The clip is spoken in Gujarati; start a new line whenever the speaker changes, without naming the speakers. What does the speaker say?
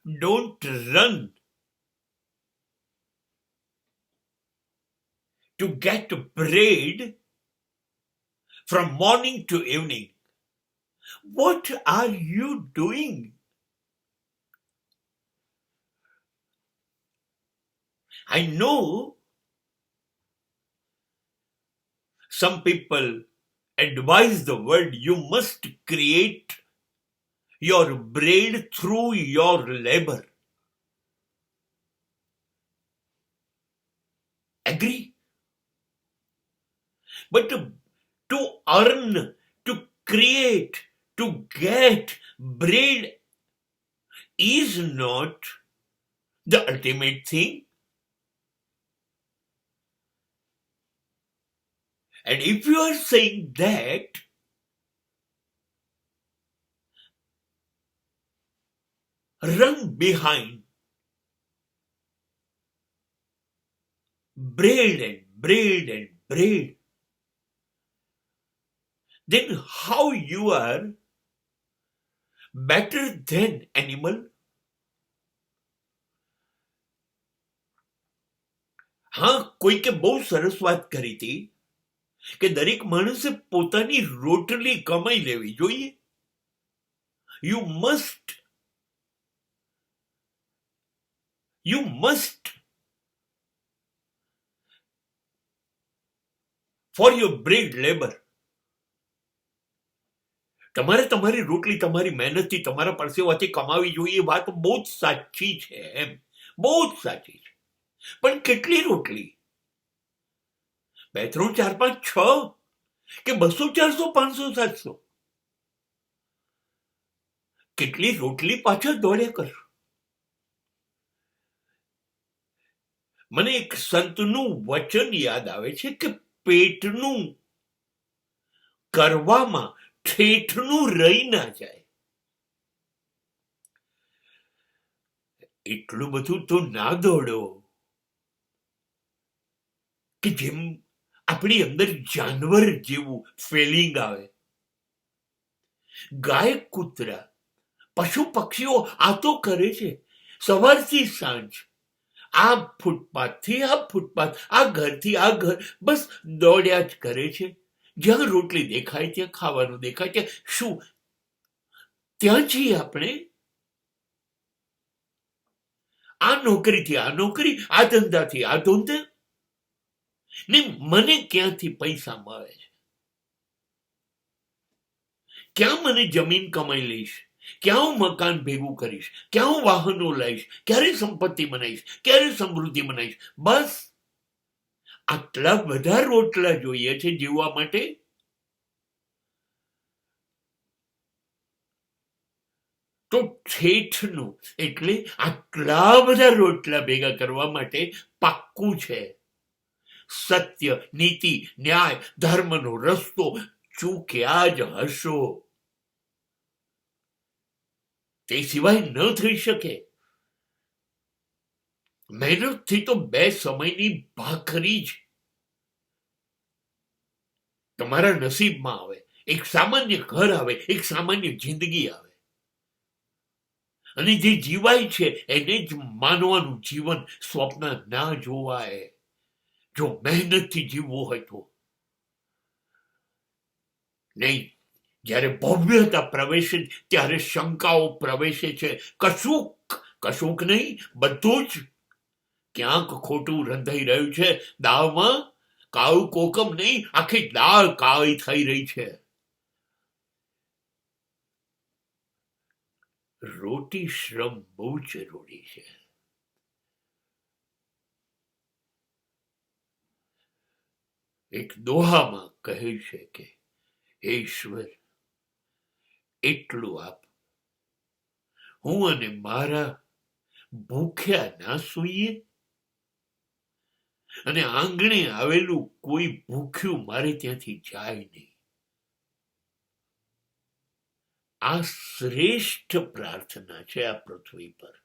don't run to get bread from morning to evening. What are you doing? I know some people advise the world you must create your bread through your labor. Agree? But to earn, to create, to get bread is not the ultimate thing. And if you are saying that, run behind bread and bread and bread, then how you are better than animal? હા, કોઈકે બહુ સરસ વાત કરી હતી કે દરેક માણસે પોતાની રોટલી કમાઈ લેવી જોઈએ. You must for your bread labor. તમારે તમારી રોટલી તમારી મહેનતથી તમારા પરસેવાથી કમાવી જોઈએ. વાત બહુ જ સાચી છે, એમ બહુ જ સાચી છે. પણ કેટલી રોટલી? 2, 3, 4, 5, 6 કે 200, 400, 500, 700? કેટલી રોટલી પાછળ દોડ્યા કરશો? મને એક સંતનું વચન યાદ આવે છે કે પેટનું કરવામાં ઠેઠનું રહી ના જાય. એટલું બધું તો ના દોડો કે જેમ આપણી અંદર જાનવર જેવું ફિલિંગ આવે. ગાય કૂતરા પશુ પક્ષીઓ આ તો કરે છે સવારથી સાંજ, આ ફૂટપાથથી આ ફૂટપાથ, આ ઘરથી આ ઘર, બસ દોડ્યા જ કરે છે. જ્યાં રોટલી દેખાય ત્યાં ખાવાનું દેખાય છે. શું ત્યાં છીએ આપણે? આ નોકરીથી આ નોકરી, આ ધંધાથી આ ધંધા, ને મને ક્યાંથી પૈસા મળે છે? ક્યાં મને જમીન કમાઈ લઈશ? ક્યાં હું મકાન ભેગું કરીશ? ક્યાં હું વાહનો લઈશ? ક્યારે સંપત્તિ બનાવીશ? ક્યારે સમૃદ્ધિ બનાવીશ? બસ આટલા બધા રોટલા જોઈએ છે જીવવા માટે. તો ઠેઠનું એટલે આટલા બધા રોટલા ભેગા કરવા માટે પાક્કું છે સત્ય, નીતિ, ન્યાય, ધર્મનો રસ્તો ચૂક્યા જ હશો. તે સિવાય ન થઈ શકે. મહેનતથી તો 2 સમયની ભાખરી જ તમારા નસીબમાં આવે. એક સામાન્ય ઘર આવે, એક સામાન્ય જિંદગી આવે. અને જે જીવાય છે એને જ માનવાનું જીવન. સ્વપ્ન ના જોવાય જો મહેનતથી જીવવું હોય તો. નહીં, જ્યારે ભવ્યતા પ્રવેશે ત્યારે શંકાઓ પ્રવેશે છે. કશુંક નહીં, બધું જ ક્યાંક ખોટું રંધાઈ રહ્યું છે. દાળમાં કાળું કોકમ નહીં, આખી દાળ કાળી થઈ રહી છે. રોટી શ્રમ બહુ જરૂરી છે. એક દોહામાં કહે છે કે હે ઈશ્વર, એટલું આપ, હું અને મારા ભૂખ્યા ના સૂઈએ, અને આંગણે આવેલું કોઈ ભૂખ્યું મારે ત્યાંથી જાય નહીં. આ શ્રેષ્ઠ પ્રાર્થના છે આ પૃથ્વી પર.